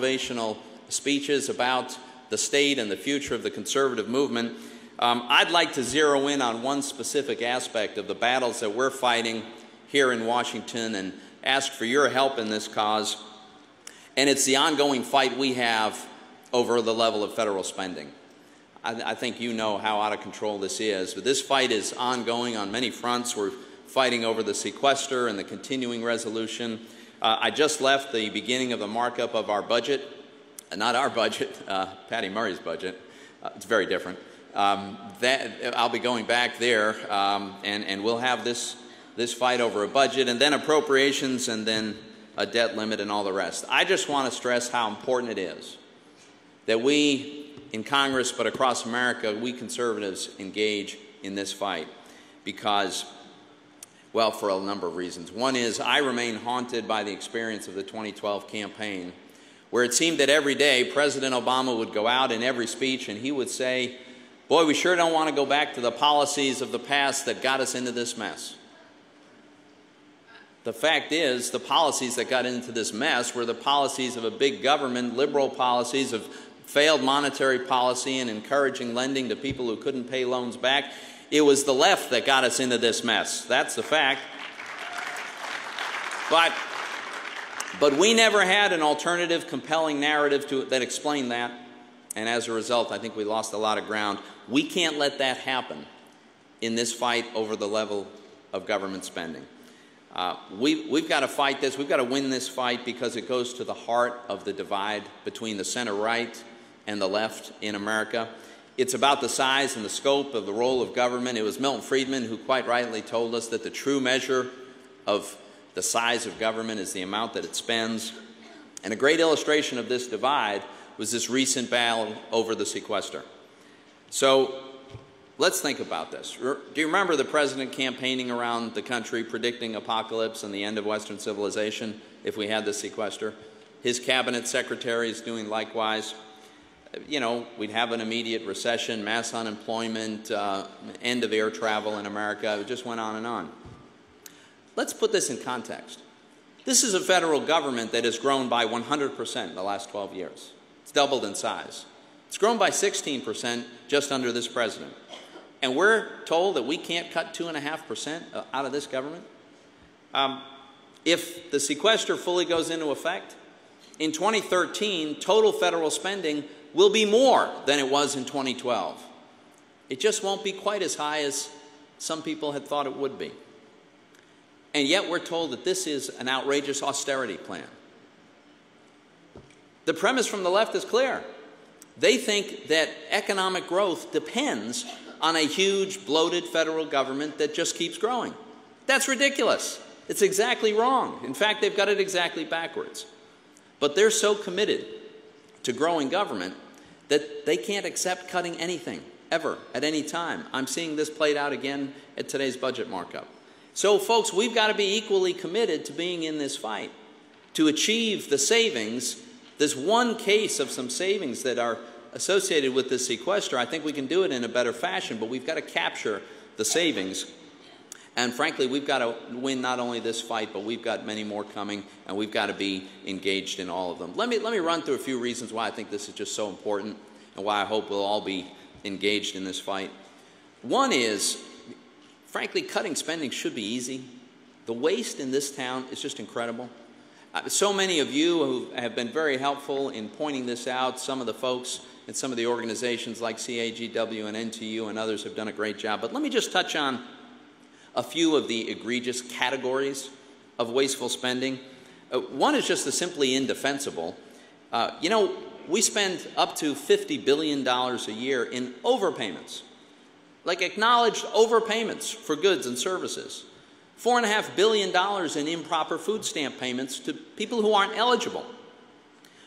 motivational speeches about the state and the future of the conservative movement. I'd like to zero in on one specific aspect of the battles that we're fighting here in Washington and ask for your help in this cause, and it's the ongoing fight we have over the level of federal spending. I think you know how out of control this is, but this fight is ongoing on many fronts. We're fighting over the sequester and the continuing resolution. I just left the beginning of the markup of our budget, not our budget, Patty Murray's budget. It's very different. I'll be going back there, and we'll have this fight over a budget, and then appropriations, and then a debt limit, and all the rest. I just want to stress how important it is that we in Congress, but across America, we conservatives engage in this fight because, well, for a number of reasons. One is I remain haunted by the experience of the 2012 campaign, where it seemed that every day President Obama would go out in every speech and he would say, boy, we sure don't want to go back to the policies of the past that got us into this mess. The fact is, the policies that got into this mess were the policies of a big government, liberal policies of failed monetary policy and encouraging lending to people who couldn't pay loans back. It was the left that got us into this mess. That's the fact. But we never had an alternative, compelling narrative that explained that. And as a result, I think we lost a lot of ground. We can't let that happen in this fight over the level of government spending. We've got to fight this. We've got to win this fight because it goes to the heart of the divide between the center-right and the left in America. It's about the size and the scope of the role of government. It was Milton Friedman who quite rightly told us that the true measure of the size of government is the amount that it spends. And a great illustration of this divide was this recent battle over the sequester. So let's think about this. Do you remember the president campaigning around the country predicting apocalypse and the end of Western civilization if we had the sequester? His cabinet secretaries doing likewise. You know, we'd have an immediate recession, mass unemployment, end of air travel in America. It just went on and on. Let's put this in context. This is a federal government that has grown by 100% in the last 12 years. It's doubled in size. It's grown by 16% just under this president. And we're told that we can't cut 2.5% out of this government? If the sequester fully goes into effect, in 2013, total federal spending will be more than it was in 2012. It just won't be quite as high as some people had thought it would be. And yet we're told that this is an outrageous austerity plan. The premise from the left is clear. They think that economic growth depends on a huge, bloated federal government that just keeps growing. That's ridiculous. It's exactly wrong. In fact, they've got it exactly backwards. But they're so committed to growing government that they can't accept cutting anything, ever, at any time. I'm seeing this played out again at today's budget markup. So, folks, we've got to be equally committed to being in this fight, to achieve the savings. There's one case of some savings that are associated with this sequester. I think we can do it in a better fashion, but we've got to capture the savings. And frankly, we've got to win not only this fight, but we've got many more coming, and we've got to be engaged in all of them. Let me run through a few reasons why I think this is just so important and why I hope we'll all be engaged in this fight. One is, frankly, cutting spending should be easy. The waste in this town is just incredible. So many of you who have been very helpful in pointing this out, some of the folks and some of the organizations like CAGW and NTU and others have done a great job. But let me just touch on a few of the egregious categories of wasteful spending. One is just the simply indefensible. You know, we spend up to $50 billion a year in overpayments, like acknowledged overpayments for goods and services. $4.5 billion in improper food stamp payments to people who aren't eligible.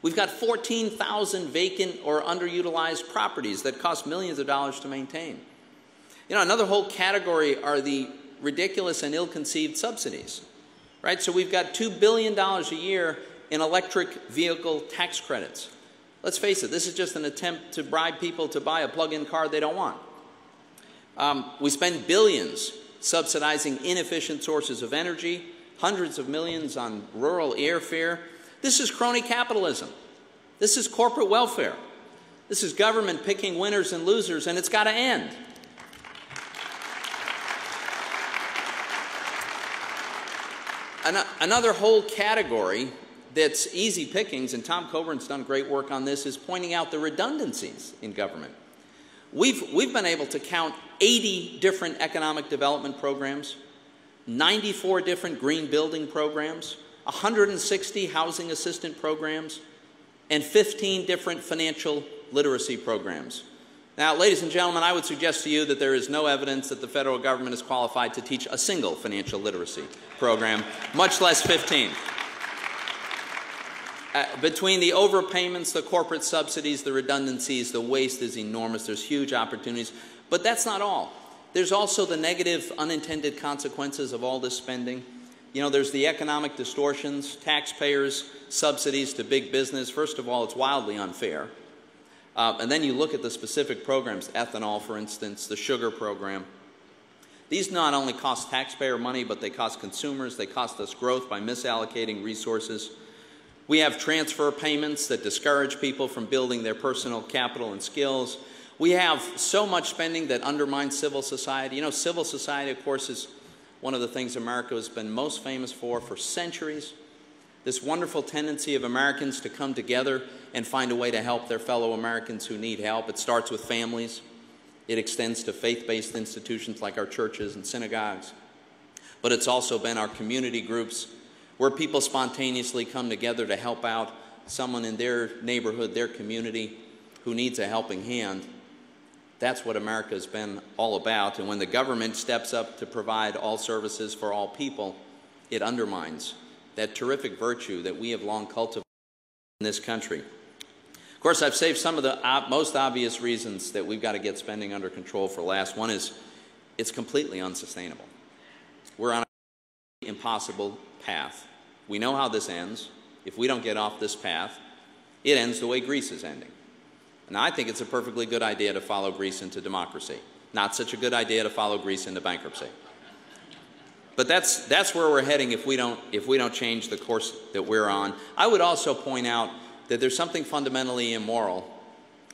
We've got 14,000 vacant or underutilized properties that cost millions of dollars to maintain. You know, another whole category are the ridiculous and ill-conceived subsidies, right? So we've got $2 billion a year in electric vehicle tax credits. Let's face it, this is just an attempt to bribe people to buy a plug-in car they don't want. We spend billions subsidizing inefficient sources of energy, hundreds of millions on rural airfare. This is crony capitalism. This is corporate welfare. This is government picking winners and losers, and it's got to end. Another whole category that's easy pickings, and Tom Coburn's done great work on this, is pointing out the redundancies in government. We've been able to count 80 different economic development programs, 94 different green building programs, 160 housing assistant programs, and 15 different financial literacy programs. Now, ladies and gentlemen, I would suggest to you that there is no evidence that the federal government is qualified to teach a single financial literacy program, much less 15. Between the overpayments, the corporate subsidies, the redundancies, the waste is enormous. There's huge opportunities. But that's not all. There's also the negative unintended consequences of all this spending. You know, there's the economic distortions, taxpayers' subsidies to big business. First of all, it's wildly unfair. And then you look at the specific programs, ethanol, for instance, the sugar program. These not only cost taxpayer money, but they cost consumers. They cost us growth by misallocating resources. We have transfer payments that discourage people from building their personal capital and skills. We have so much spending that undermines civil society. You know, civil society, of course, is one of the things America has been most famous for centuries. This wonderful tendency of Americans to come together and find a way to help their fellow Americans who need help. It starts with families. It extends to faith-based institutions like our churches and synagogues. But it's also been our community groups where people spontaneously come together to help out someone in their neighborhood, their community, who needs a helping hand. That's what America has been all about. And when the government steps up to provide all services for all people, it undermines that terrific virtue that we have long cultivated in this country. Of course, I've saved some of the most obvious reasons that we've got to get spending under control for last. One is it's completely unsustainable. We're on an impossible path. We know how this ends. If we don't get off this path, it ends the way Greece is ending. And I think it's a perfectly good idea to follow Greece into democracy. Not such a good idea to follow Greece into bankruptcy. But that's where we're heading if we don't change the course that we're on. I would also point out that there's something fundamentally immoral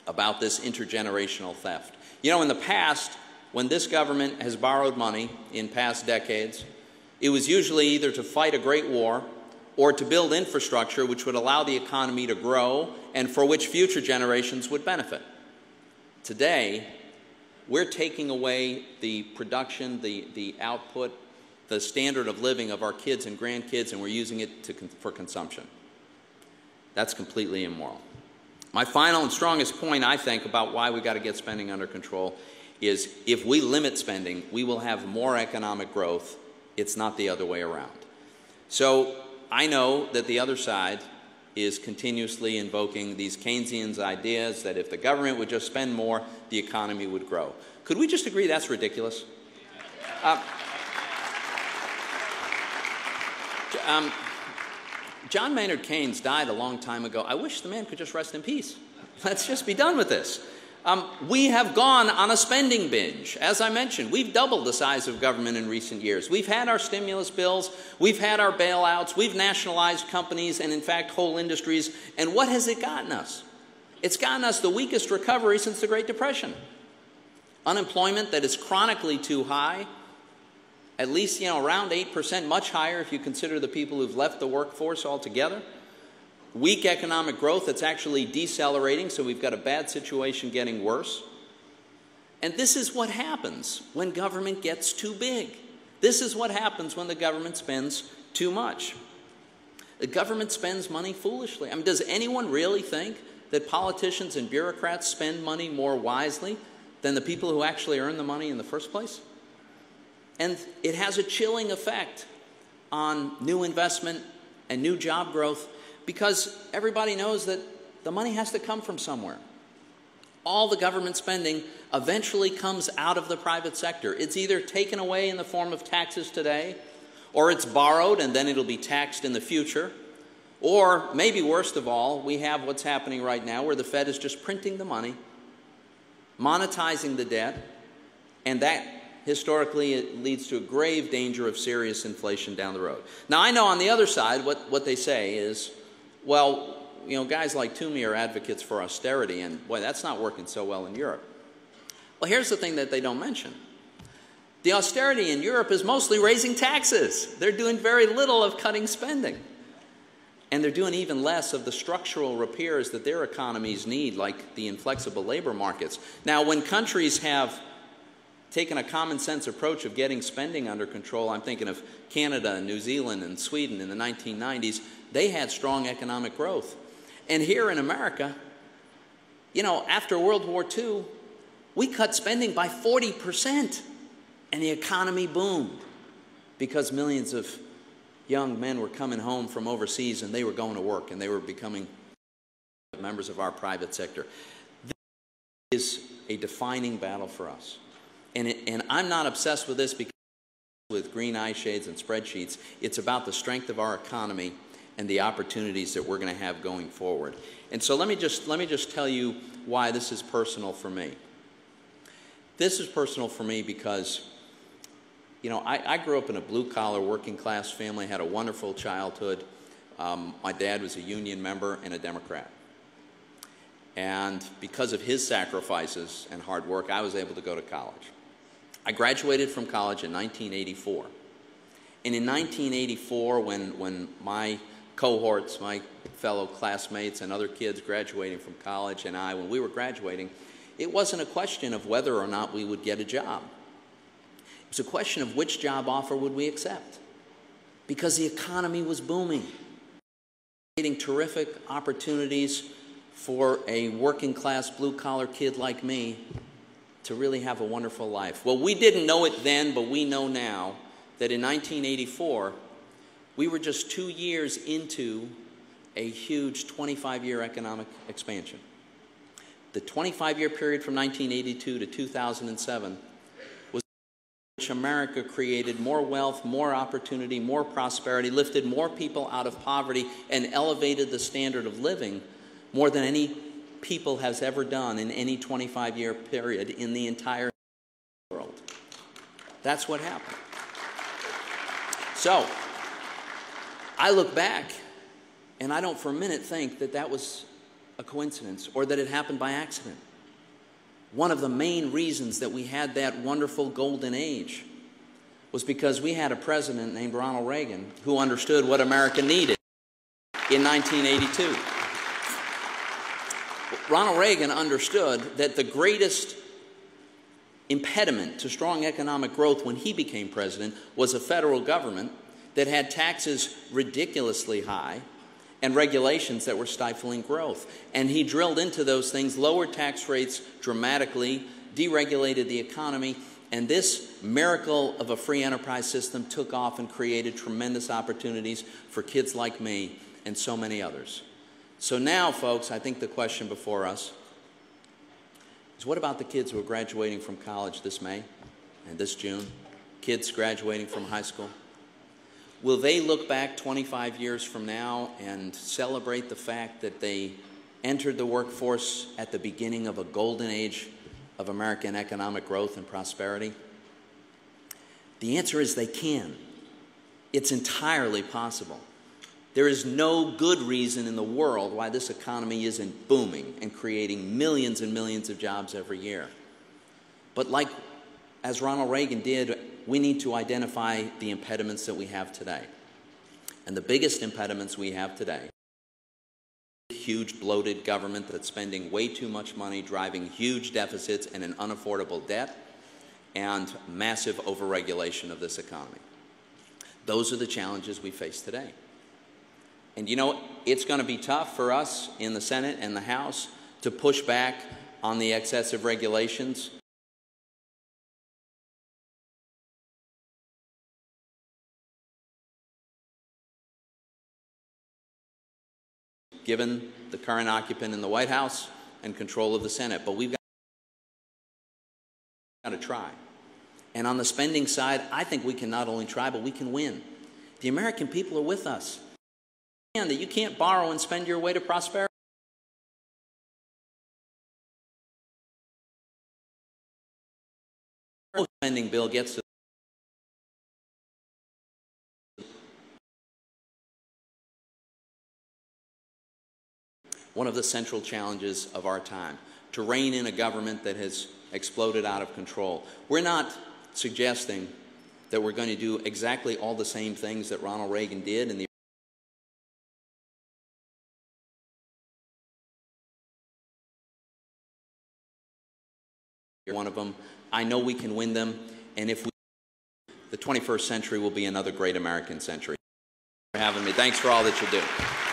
about this intergenerational theft. You know, in the past, when this government has borrowed money in past decades, it was usually either to fight a great war or to build infrastructure which would allow the economy to grow and for which future generations would benefit. Today, we're taking away the production, the output, the standard of living of our kids and grandkids, and we're using it for consumption. That's completely immoral. My final and strongest point, I think, about why we've got to get spending under control is if we limit spending, we will have more economic growth. It's not the other way around. So I know that the other side is continuously invoking these Keynesian ideas that if the government would just spend more, the economy would grow. Could we just agree that's ridiculous? John Maynard Keynes died a long time ago. I wish the man could just rest in peace. Let's just be done with this. We have gone on a spending binge. As I mentioned, we've doubled the size of government in recent years. We've had our stimulus bills, we've had our bailouts, we've nationalized companies and, in fact, whole industries. And what has it gotten us? It's gotten us the weakest recovery since the Great Depression. Unemployment that is chronically too high, at least, around 8%, much higher if you consider the people who've left the workforce altogether. Weak economic growth that's actually decelerating, so we've got a bad situation getting worse. And this is what happens when government gets too big. This is what happens when the government spends too much. The government spends money foolishly. I mean, does anyone really think that politicians and bureaucrats spend money more wisely than the people who actually earn the money in the first place? And it has a chilling effect on new investment and new job growth because everybody knows that the money has to come from somewhere. All the government spending eventually comes out of the private sector. It's either taken away in the form of taxes today, or it's borrowed and then it'll be taxed in the future. Or maybe worst of all, we have what's happening right now where the Fed is just printing the money, monetizing the debt, and that historically, it leads to a grave danger of serious inflation down the road. Now, I know on the other side, what they say is, well, guys like Toomey are advocates for austerity, and boy, that's not working so well in Europe. Well, here's the thing that they don't mention. The austerity in Europe is mostly raising taxes. They're doing very little of cutting spending. And they're doing even less of the structural repairs that their economies need, like the inflexible labor markets. Now, when countries have taken a common sense approach of getting spending under control, I'm thinking of Canada and New Zealand and Sweden in the 1990s, they had strong economic growth. And here in America, after World War II, we cut spending by 40%, and the economy boomed because millions of young men were coming home from overseas, and they were going to work, and they were becoming members of our private sector. This is a defining battle for us. And I'm not obsessed with this because with green eye shades and spreadsheets. It's about the strength of our economy and the opportunities that we're going to have going forward. And so let me just tell you why this is personal for me. This is personal for me because I grew up in a blue-collar, working-class family, had a wonderful childhood. My dad was a union member and a Democrat. And because of his sacrifices and hard work, I was able to go to college. I graduated from college in 1984. And in 1984, when my cohorts, my fellow classmates and other kids graduating from college and when we were graduating, it wasn't a question of whether or not we would get a job. It was a question of which job offer would we accept, because the economy was booming, creating terrific opportunities for a working-class, blue-collar kid like me to really have a wonderful life. Well, we didn't know it then, but we know now that in 1984, we were just 2 years into a huge 25-year economic expansion. The 25-year period from 1982 to 2007 which America created more wealth, more opportunity, more prosperity, lifted more people out of poverty, and elevated the standard of living more than any people has ever done in any 25-year period in the entire world. That's what happened. So, I look back, and I don't for a minute think that that was a coincidence or that it happened by accident. One of the main reasons that we had that wonderful golden age was because we had a president named Ronald Reagan who understood what America needed in 1982. Ronald Reagan understood that the greatest impediment to strong economic growth when he became president was a federal government that had taxes ridiculously high and regulations that were stifling growth. And he drilled into those things, lowered tax rates dramatically, deregulated the economy, and this miracle of a free enterprise system took off and created tremendous opportunities for kids like me and so many others. So now, folks, I think the question before us is, what about the kids who are graduating from college this May and this June? Kids graduating from high school? Will they look back 25 years from now and celebrate the fact that they entered the workforce at the beginning of a golden age of American economic growth and prosperity? The answer is they can. It's entirely possible. There is no good reason in the world why this economy isn't booming and creating millions and millions of jobs every year. But as Ronald Reagan did, we need to identify the impediments that we have today. And the biggest impediments we have today: huge bloated government that's spending way too much money, driving huge deficits and an unaffordable debt, and massive overregulation of this economy. Those are the challenges we face today. And it's going to be tough for us in the Senate and the House to push back on the excessive regulations. Given the current occupant in the White House and control of the Senate. But we've got to try. And on the spending side, I think we can not only try, but we can win. The American people are with us. And that you can't borrow and spend your way to prosperity. The spending bill gets to one of the central challenges of our time, to rein in a government that has exploded out of control. We're not suggesting that we're going to do exactly all the same things that Ronald Reagan did in the one of them. I know we can win them, and if we, the 21st century will be another great American century. Thanks for having me. Thanks for all that you do.